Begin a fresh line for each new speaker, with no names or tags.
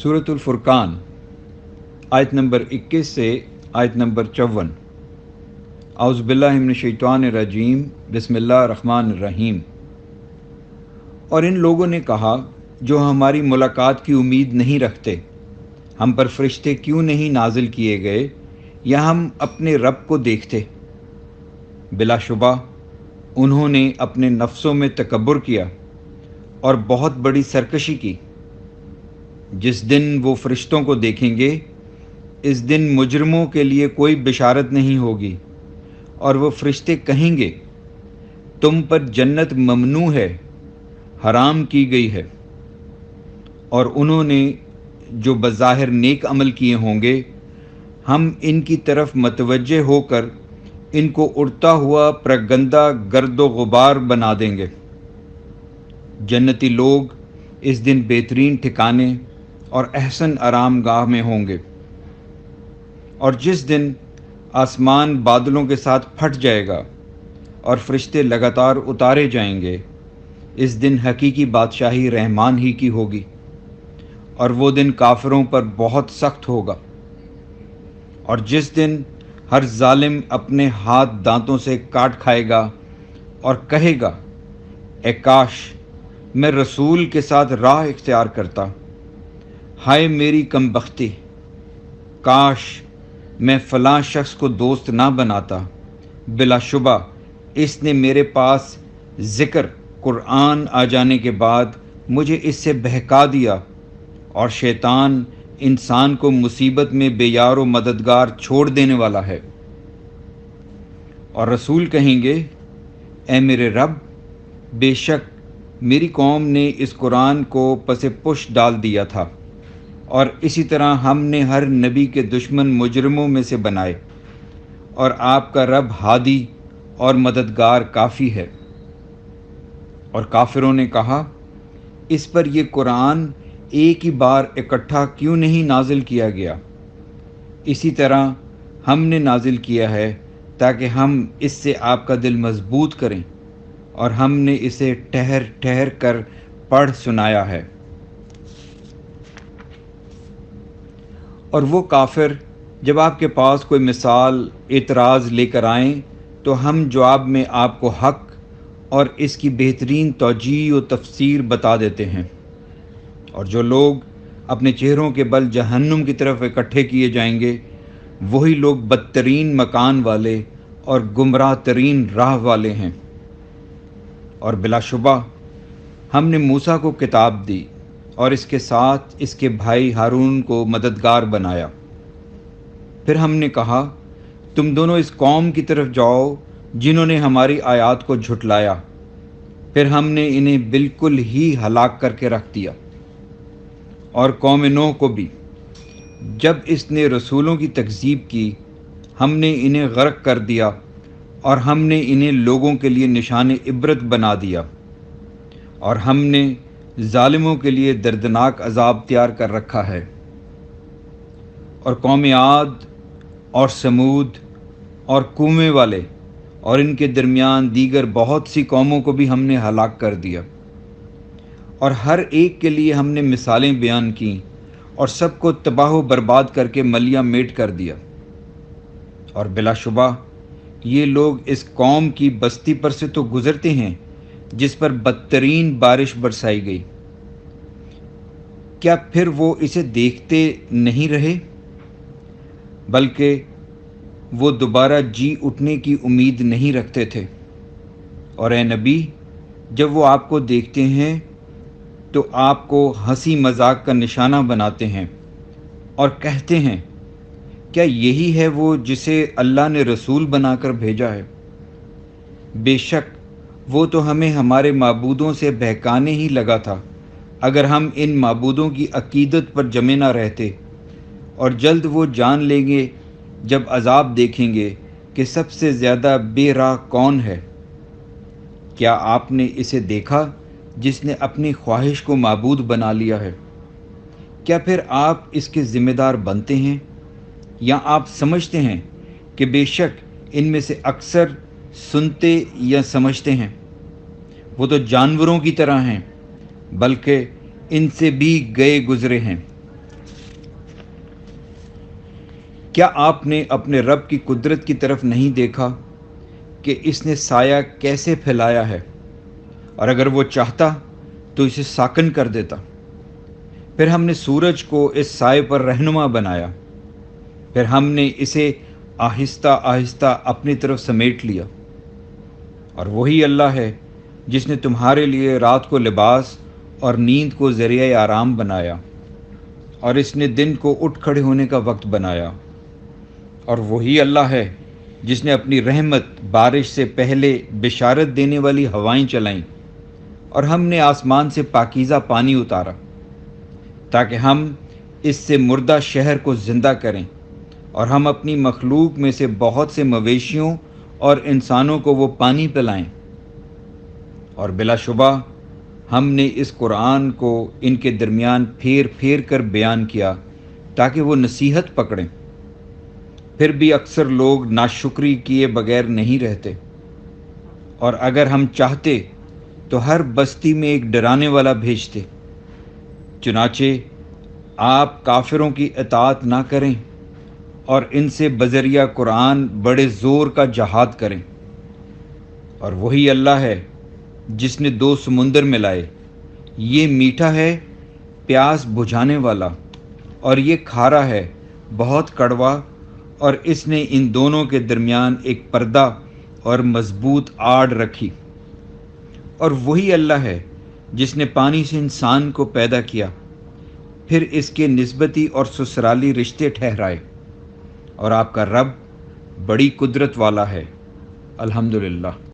सूरतुल फुरकान आयत नंबर 21 से आयत नंबर 54। औज़ु बिल्लाहि मिनश शैतानिर रजीम, बिस्मिल्लाहिर रहमानिर रहीम। और इन लोगों ने कहा जो हमारी मुलाकात की उम्मीद नहीं रखते, हम पर फरिश्ते क्यों नहीं नाजिल किए गए या हम अपने रब को देखते। बिलाशुबा उन्होंने अपने नफ्सों में तकब्बुर किया और बहुत बड़ी सरकशी की। जिस दिन वो फरिश्तों को देखेंगे, इस दिन मुजरिमों के लिए कोई बिशारत नहीं होगी और वो फरिश्ते कहेंगे तुम पर जन्नत ममनू है, हराम की गई है। और उन्होंने जो बज़ाहिर नेक अमल किए होंगे, हम इनकी तरफ मतवज्जे होकर इनको उड़ता हुआ प्रगंदा गर्दो गुबार बना देंगे। जन्नती लोग इस दिन बेहतरीन ठिकाने और अहसन आराम गाह में होंगे। और जिस दिन आसमान बादलों के साथ फट जाएगा और फरिश्ते लगातार उतारे जाएंगे, इस दिन हकीकी बादशाही रहमान ही की होगी और वो दिन काफिरों पर बहुत सख्त होगा। और जिस दिन हर जालिम अपने हाथ दांतों से काट खाएगा और कहेगा ए काश मैं रसूल के साथ राह इख्तियार करता, हाय मेरी कमबख्ती, काश मैं फ़लाँ शख्स को दोस्त ना बनाता। बिलाशुबा इसने मेरे पास ज़िक्र कुरान आ जाने के बाद मुझे इससे बहका दिया और शैतान इंसान को मुसीबत में बेयार व मददगार छोड़ देने वाला है। और रसूल कहेंगे ए मेरे रब, बेशक मेरी कौम ने इस कुरान को पसे पुश डाल दिया था और इसी तरह हमने हर नबी के दुश्मन मुजरिमों में से बनाए, और आपका रब हादी और मददगार काफ़ी है। और काफिरों ने कहा इस पर यह कुरान एक ही बार इकट्ठा क्यों नहीं नाजिल किया गया। इसी तरह हमने नाजिल किया है ताकि हम इससे आपका दिल मजबूत करें, और हमने इसे ठहर ठहर कर पढ़ सुनाया है। और वो काफिर जब आपके पास कोई मिसाल एतराज़ लेकर आएँ तो हम जवाब में आपको हक़ और इसकी बेहतरीन तौजीह व तफसीर बता देते हैं। और जो लोग अपने चेहरों के बल जहन्नुम की तरफ इकट्ठे किए जाएंगे, वही लोग बदतरीन मकान वाले और गुमराह तरीन राह वाले हैं। और बिलाशुबा हमने मूसा को किताब दी और इसके साथ इसके भाई हारून को मददगार बनाया। फिर हमने कहा तुम दोनों इस कौम की तरफ जाओ जिन्होंने हमारी आयत को झुटलाया, फिर हमने इन्हें बिल्कुल ही हलाक करके रख दिया। और कौम नूह को भी जब इसने रसूलों की तकज़ीब की, हमने इन्हें गर्क कर दिया और हमने इन्हें लोगों के लिए निशान इबरत बना दिया। और हमने ज़ालिमों के लिए दर्दनाक अज़ाब तैयार कर रखा है। और कौम आद और समूद और कुएं वाले और इनके दरमियान दीगर बहुत सी कौमों को भी हमने हलाक कर दिया, और हर एक के लिए हमने मिसालें बयान की और सबको तबाह व बर्बाद करके मलिया मेट कर दिया। और बिलाशुबा ये लोग इस कौम की बस्ती पर से तो गुज़रते हैं जिस पर बदतरीन बारिश बरसाई गई, क्या फिर वो इसे देखते नहीं रहे, बल्कि वो दोबारा जी उठने की उम्मीद नहीं रखते थे। और ए नबी, जब वो आपको देखते हैं तो आपको हंसी मजाक का निशाना बनाते हैं और कहते हैं क्या यही है वो जिसे अल्लाह ने रसूल बनाकर भेजा है। बेशक वो तो हमें हमारे माबूदों से बहकाने ही लगा था, अगर हम इन माबूदों की अकीदत पर जमे ना रहते। और जल्द वो जान लेंगे जब अजाब देखेंगे कि सबसे ज़्यादा बेराह कौन है। क्या आपने इसे देखा जिसने अपनी ख्वाहिश को माबूद बना लिया है? क्या फिर आप इसके ज़िम्मेदार बनते हैं, या आप समझते हैं कि बेशक इनमें से अक्सर सुनते या समझते हैं? वो तो जानवरों की तरह हैं, बल्कि इनसे भी गए गुजरे हैं। کیا آپ نے اپنے رب کی قدرت کی طرف نہیں دیکھا کہ اس نے سایہ کیسے پھیلایا ہے، اور اگر وہ چاہتا تو اسے ساکن کر دیتا۔ پھر ہم نے سورج کو اس سائے پر رہنما بنایا، پھر ہم نے اسے آہستہ آہستہ اپنی طرف سمیٹ لیا۔ اور وہی اللہ ہے جس نے تمہارے لیے رات کو لباس اور نیند کو ذریعہ آرام بنایا، اور اس نے دن کو اٹھ کھڑے ہونے کا وقت بنایا۔ اور وہی اللہ ہے جس نے اپنی رحمت بارش سے پہلے بشارت دینے والی ہوائیں چلائیں، اور ہم نے آسمان سے پاکیزہ پانی اتارا تاکہ ہم اس سے مردہ شہر کو زندہ کریں، اور ہم اپنی مخلوق میں سے بہت سے مویشیوں اور انسانوں کو وہ پانی پلائیں۔ اور بلا شبہ ہم نے اس قرآن کو ان کے درمیان پھیر پھیر کر بیان کیا تاکہ وہ نصیحت پکڑیں۔ پھر بھی اکثر لوگ ناشکری کیے بغیر نہیں رہتے، اور اگر ہم چاہتے تو ہر بستی میں ایک ڈرانے والا بھیجتے۔ چنانچہ آپ کافروں کی اطاعت نہ کریں اور ان سے بذریعہ قرآن بڑے زور کا جہاد کریں۔ اور وہی اللہ ہے جس نے 2 سمندر ملائے، یہ میٹھا ہے پیاس بجھانے والا، اور یہ کھارا ہے بہت کڑوا، اور اس نے ان دونوں کے درمیان ایک پردہ اور مضبوط آڑ رکھی۔ اور وہی اللہ ہے جس نے پانی سے انسان کو پیدا کیا، پھر اس کے نسبتی اور سسرالی رشتے ٹھہرائے، اور آپ کا رب بڑی قدرت والا ہے۔ الحمدللہ۔